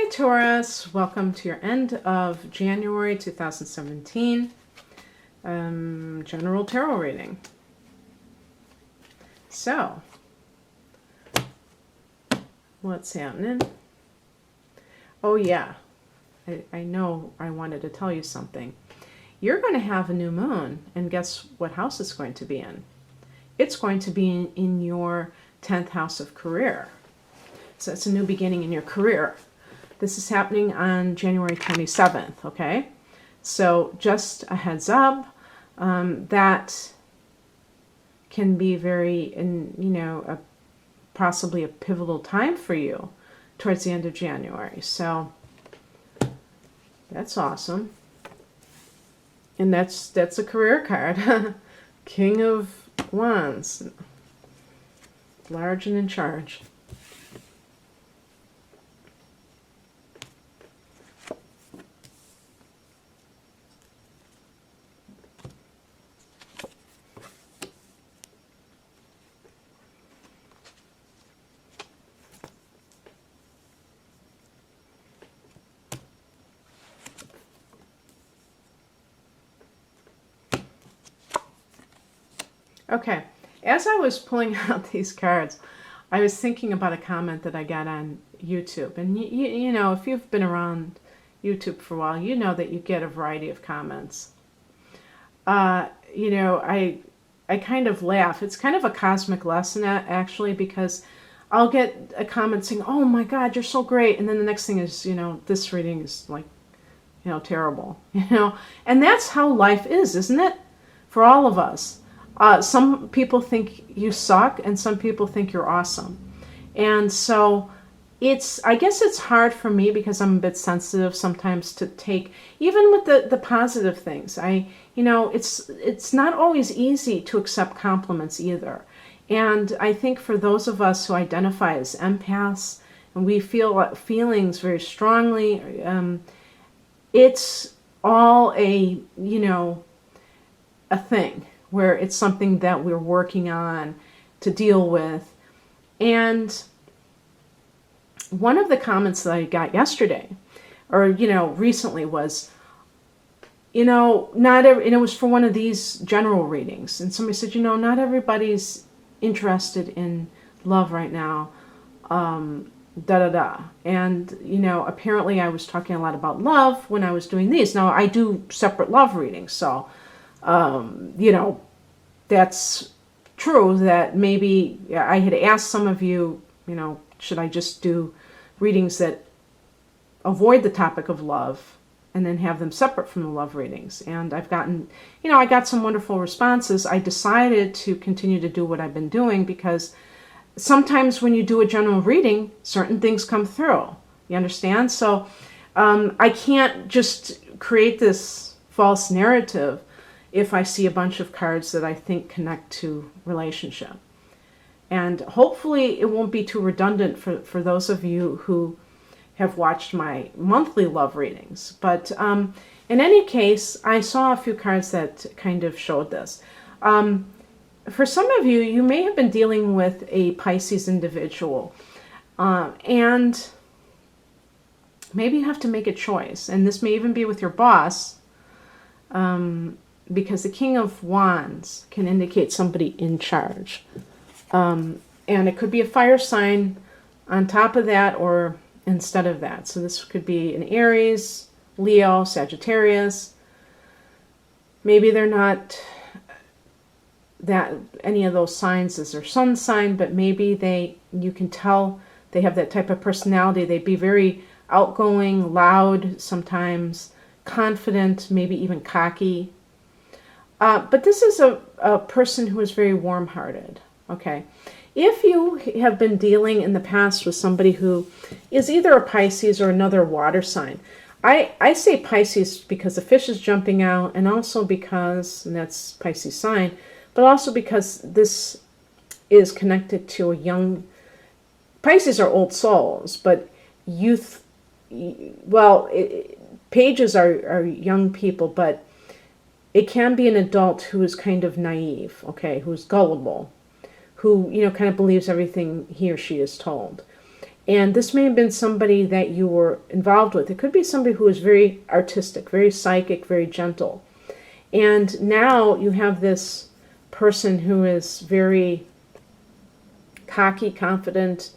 Hi Taurus, welcome to your end of January 2017 general tarot reading. So, what's happening? Oh yeah, I know I wanted to tell you something. You're going to have a new moon, and guess what house it's going to be in? It's going to be in your 10th house of career. So it's a new beginning in your career. This is happening on January 27th, okay? So just a heads up, that can be possibly a pivotal time for you towards the end of January. So that's awesome. And that's a career card. King of Wands. Large and in charge. Okay, as I was pulling out these cards, I was thinking about a comment that I got on YouTube. And you know, if you've been around YouTube for a while, you know that you get a variety of comments. You know, I kind of laugh. It's kind of a cosmic lesson, actually, because I'll get a comment saying, "Oh my God, you're so great," and then the next thing is, you know, this reading is like, you know, terrible. You know, and that's how life is, isn't it? For all of us. Some people think you suck, and some people think you're awesome. And so I guess it's hard for me because I'm a bit sensitive sometimes to take, even with the positive things. You know, it's not always easy to accept compliments either. And I think for those of us who identify as empaths, and we feel feelings very strongly, it's all a thing, where it's something that we're working on to deal with. And one of the comments that I got yesterday, or, you know, recently was, you know, and it was for one of these general readings. And somebody said, you know, not everybody's interested in love right now, da-da-da. And, you know, apparently I was talking a lot about love when I was doing these. Now, I do separate love readings, so you know, that's true that maybe I had asked some of you, you know, should I just do readings that avoid the topic of love and then have them separate from the love readings? And I've gotten, you know, I got some wonderful responses. I decided to continue to do what I've been doing because sometimes when you do a general reading, certain things come through. You understand? So I can't just create this false narrative if I see a bunch of cards that I think connect to relationship. And hopefully it won't be too redundant for those of you who have watched my monthly love readings. But in any case, I saw a few cards that kind of showed this. For some of you, you may have been dealing with a Pisces individual. And maybe you have to make a choice. And this may even be with your boss. Because the King of Wands can indicate somebody in charge. And it could be a fire sign on top of that or instead of that. So this could be an Aries, Leo, Sagittarius. Maybe they're not any of those signs as their sun sign, but maybe you can tell they have that type of personality. They'd be very outgoing, loud sometimes, confident, maybe even cocky. But this is a person who is very warm-hearted, okay? If you have been dealing in the past with somebody who is either a Pisces or another water sign, I say Pisces because the fish is jumping out, and also because, and that's Pisces sign, but also because this is connected to a young, Pisces are old souls, but youth, well, pages are young people, but it can be an adult who is kind of naive, okay, who's gullible, who, you know, kind of believes everything he or she is told. And this may have been somebody that you were involved with. It could be somebody who is very artistic, very psychic, very gentle. And now you have this person who is very cocky, confident,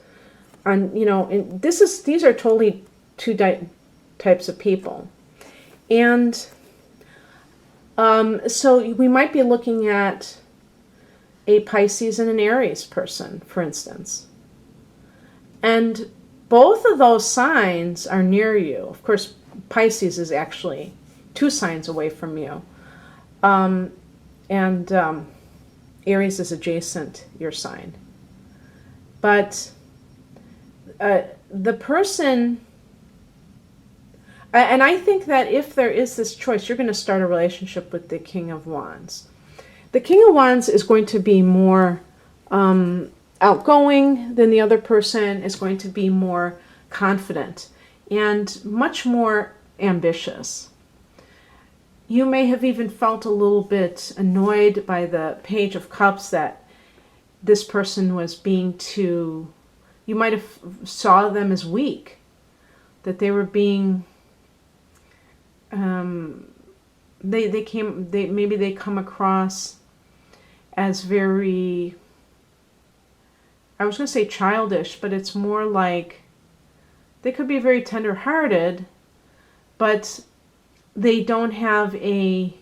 and these are totally two types of people. And so we might be looking at a Pisces and an Aries person, for instance. And both of those signs are near you. Of course, Pisces is actually 2 signs away from you. And Aries is adjacent your sign. But the person, and I think that if there is this choice, you're going to start a relationship with the King of Wands. The King of Wands is going to be more outgoing than the other person, is going to be more confident and much more ambitious. You may have even felt a little bit annoyed by the Page of Cups that this person was being too, you might have saw them as weak, that they were being, maybe they come across as very, I was going to say childish, but it's more like they could be very tender-hearted, but they don't have they're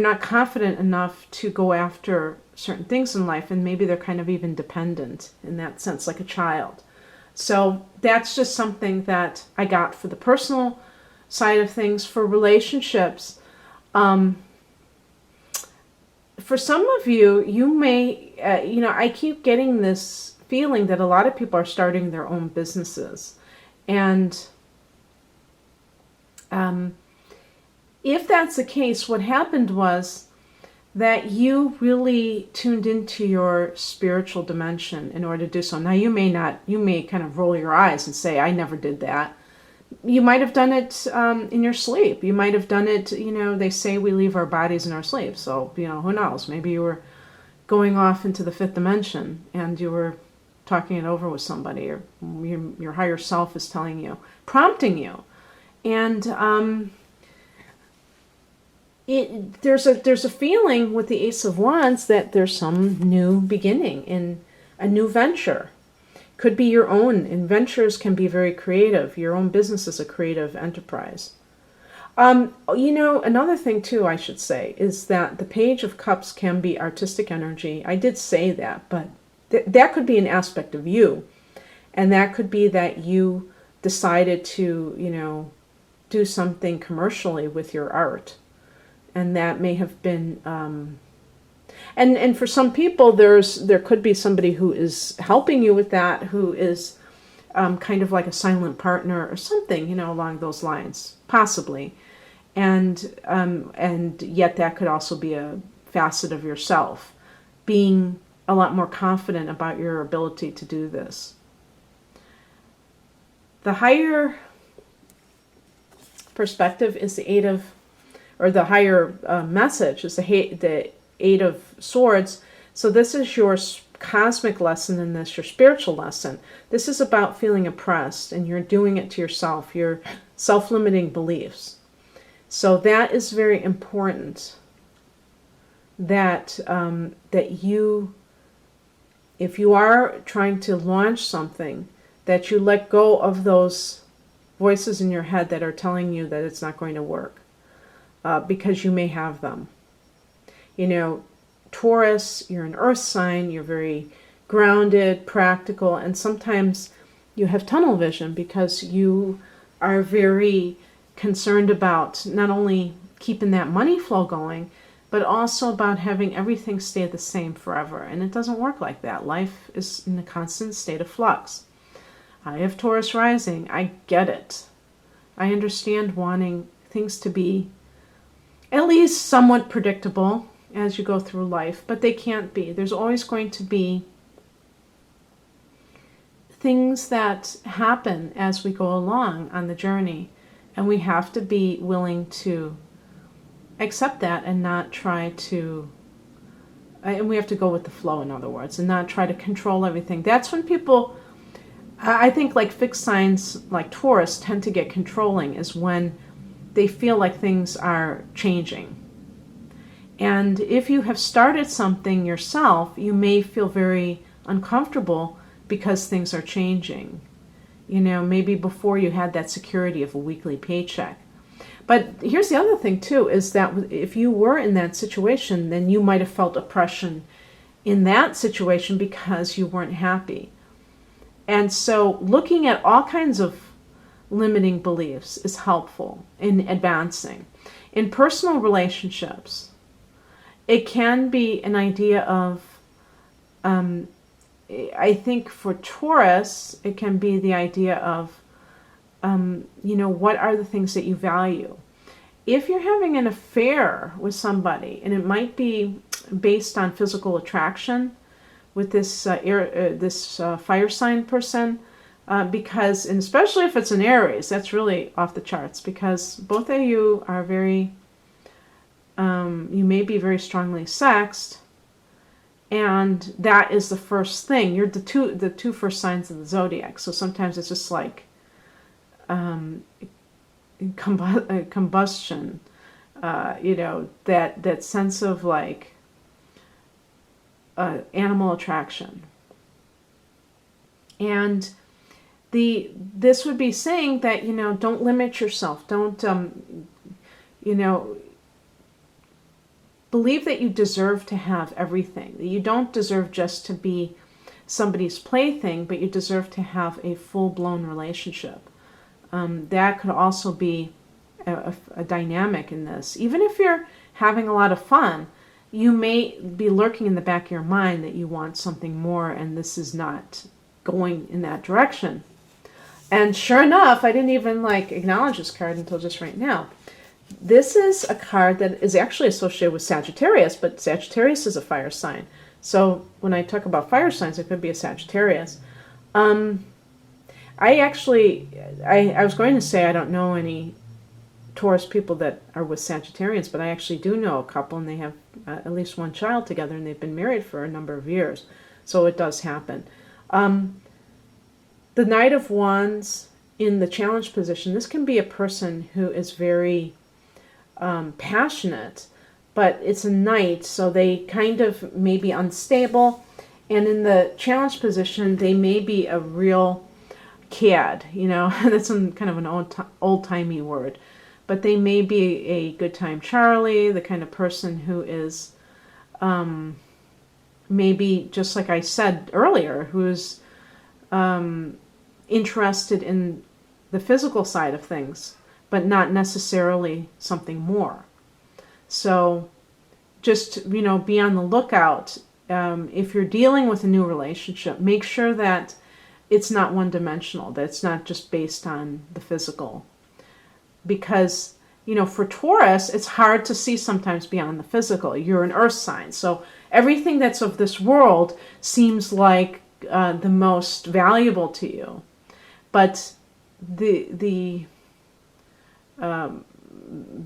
not confident enough to go after certain things in life, and maybe they're kind of even dependent in that sense, like a child. So that's just something that I got for the personal side of things. For relationships, for some of you, you may, I keep getting this feeling that a lot of people are starting their own businesses. And if that's the case, what happened was that you really tuned into your spiritual dimension in order to do so. Now, you may kind of roll your eyes and say, I never did that. You might have done it in your sleep. You might have done it, they say we leave our bodies in our sleep. So, who knows? Maybe you were going off into the 5th dimension and you were talking it over with somebody, or your higher self is telling you, prompting you. And there's a feeling with the Ace of Wands that there's some new beginning in a new venture. Could be your own, and ventures can be very creative. Your own business is a creative enterprise. Another thing too, I should say, is that the Page of Cups can be artistic energy. I did say that, but that could be an aspect of you. And that could be that you decided to, do something commercially with your art. And that may have been, and for some people, there could be somebody who is helping you with that, who is kind of like a silent partner or something, along those lines, possibly. And yet that could also be a facet of yourself, being a lot more confident about your ability to do this. The higher perspective is the the higher message is the 8 of Swords. So this is your cosmic lesson, and this your spiritual lesson. This is about feeling oppressed, and you're doing it to yourself, your self-limiting beliefs. So that is very important, that you, if you are trying to launch something, that you let go of those voices in your head that are telling you that it's not going to work, because you may have them. Taurus, you're an earth sign, you're very grounded, practical, and sometimes you have tunnel vision because you are very concerned about not only keeping that money flow going, but also about having everything stay the same forever. And it doesn't work like that. Life is in a constant state of flux. I have Taurus rising. I get it. I understand wanting things to be at least somewhat predictable as you go through life, but they can't be. There's always going to be things that happen as we go along on the journey, and we have to be willing to accept that and not try to, and we have to go with the flow, in other words, and not try to control everything. That's when people I think like fixed signs like Taurus tend to get controlling is when they feel like things are changing. And if you have started something yourself, you may feel very uncomfortable because things are changing. You know, maybe before you had that security of a weekly paycheck. But here's the other thing too, is that if you were in that situation, then you might have felt oppression in that situation because you weren't happy. And so looking at all kinds of limiting beliefs is helpful in advancing. In personal relationships, it can be an idea of, I think for Taurus, it can be the idea of, what are the things that you value? If you're having an affair with somebody, and it might be based on physical attraction with this fire sign person, because, and especially if it's an Aries, that's really off the charts, because both of you are very, you may be very strongly sexed, and that is the first thing. You're the two first signs of the zodiac, so sometimes it's just like combustion, that sense of like animal attraction. And this would be saying that, don't limit yourself. Don't, believe that you deserve to have everything. That you don't deserve just to be somebody's plaything, but you deserve to have a full-blown relationship. That could also be a dynamic in this. Even if you're having a lot of fun, you may be lurking in the back of your mind that you want something more, and this is not going in that direction. And sure enough, I didn't even acknowledge this card until just right now. This is a card that is actually associated with Sagittarius, but Sagittarius is a fire sign. So when I talk about fire signs, it could be a Sagittarius. I was going to say I don't know any Taurus people that are with Sagittarians, but I actually do know a couple, and they have at least one child together, and they've been married for a number of years. So it does happen. The Knight of Wands in the challenge position, this can be a person who is very passionate, but it's a knight, so they kind of may be unstable. And in the challenge position, they may be a real cad, that's kind of an old-timey word. But they may be a good time Charlie, the kind of person who is maybe, just like I said earlier, who's interested in the physical side of things, but not necessarily something more. So just, be on the lookout. If you're dealing with a new relationship, make sure that it's not one-dimensional, that it's not just based on the physical. Because, for Taurus, it's hard to see sometimes beyond the physical. You're an earth sign, so everything that's of this world seems like the most valuable to you. But the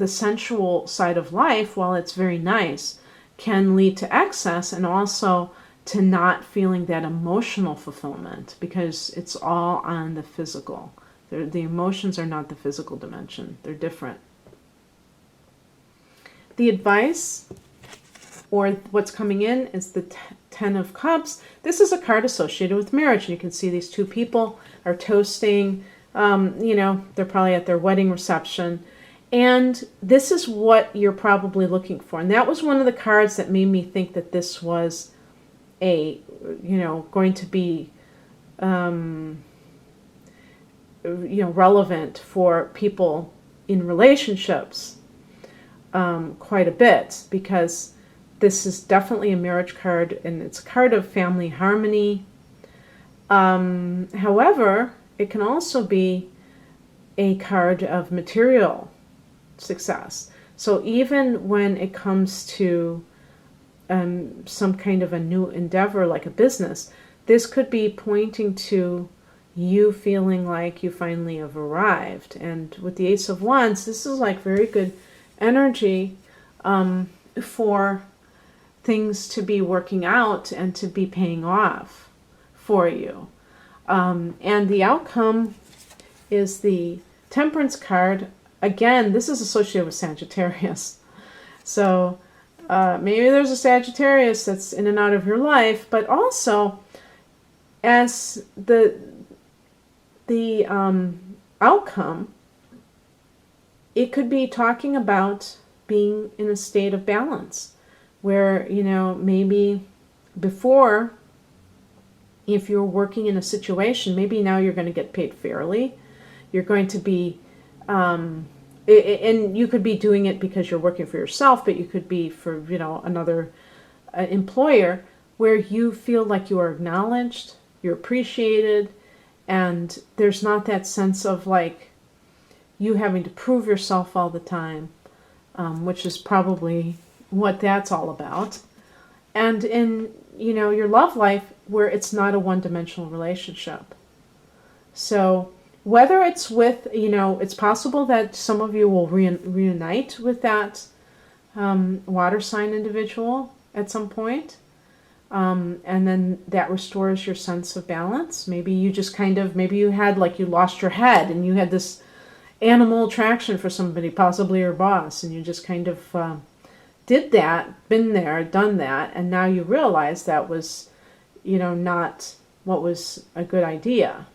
sensual side of life, while it's very nice, can lead to excess and also to not feeling that emotional fulfillment, because it's all on the physical. The emotions are not the physical dimension. They're different. The advice, or what's coming in, is the Ten of Cups. This is a card associated with marriage. And you can see these two people are toasting. They're probably at their wedding reception. And this is what you're probably looking for. And that was one of the cards that made me think that this was going to be relevant for people in relationships quite a bit, because this is definitely a marriage card, and it's a card of family harmony. However, it can also be a card of material success. So even when it comes to some kind of a new endeavor like a business, this could be pointing to you feeling like you finally have arrived. And with the Ace of Wands, this is very good energy for things to be working out and to be paying off for you. And the outcome is the Temperance card. Again, this is associated with Sagittarius. So maybe there's a Sagittarius that's in and out of your life, but also as the outcome, it could be talking about being in a state of balance where, maybe before, if you're working in a situation, maybe now you're going to get paid fairly. You're going to be, and you could be doing it because you're working for yourself, but you could be for, another employer where you feel like you are acknowledged, you're appreciated, and there's not that sense of like you having to prove yourself all the time, which is probably what that's all about. And in, your love life where it's not a one-dimensional relationship. So whether it's with, it's possible that some of you will reunite with that water sign individual at some point. And then that restores your sense of balance. Maybe you just maybe you had you lost your head and you had this animal attraction for somebody, possibly your boss, and you just did that, been there, done that, and now you realize that was, not what was a good idea.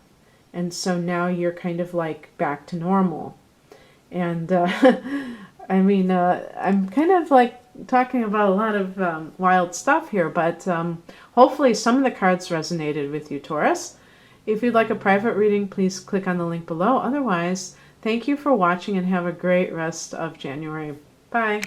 And so now you're back to normal. And I'm talking about a lot of wild stuff here, but hopefully some of the cards resonated with you, Taurus. If you'd like a private reading, please click on the link below. Otherwise, thank you for watching and have a great rest of January. Bye.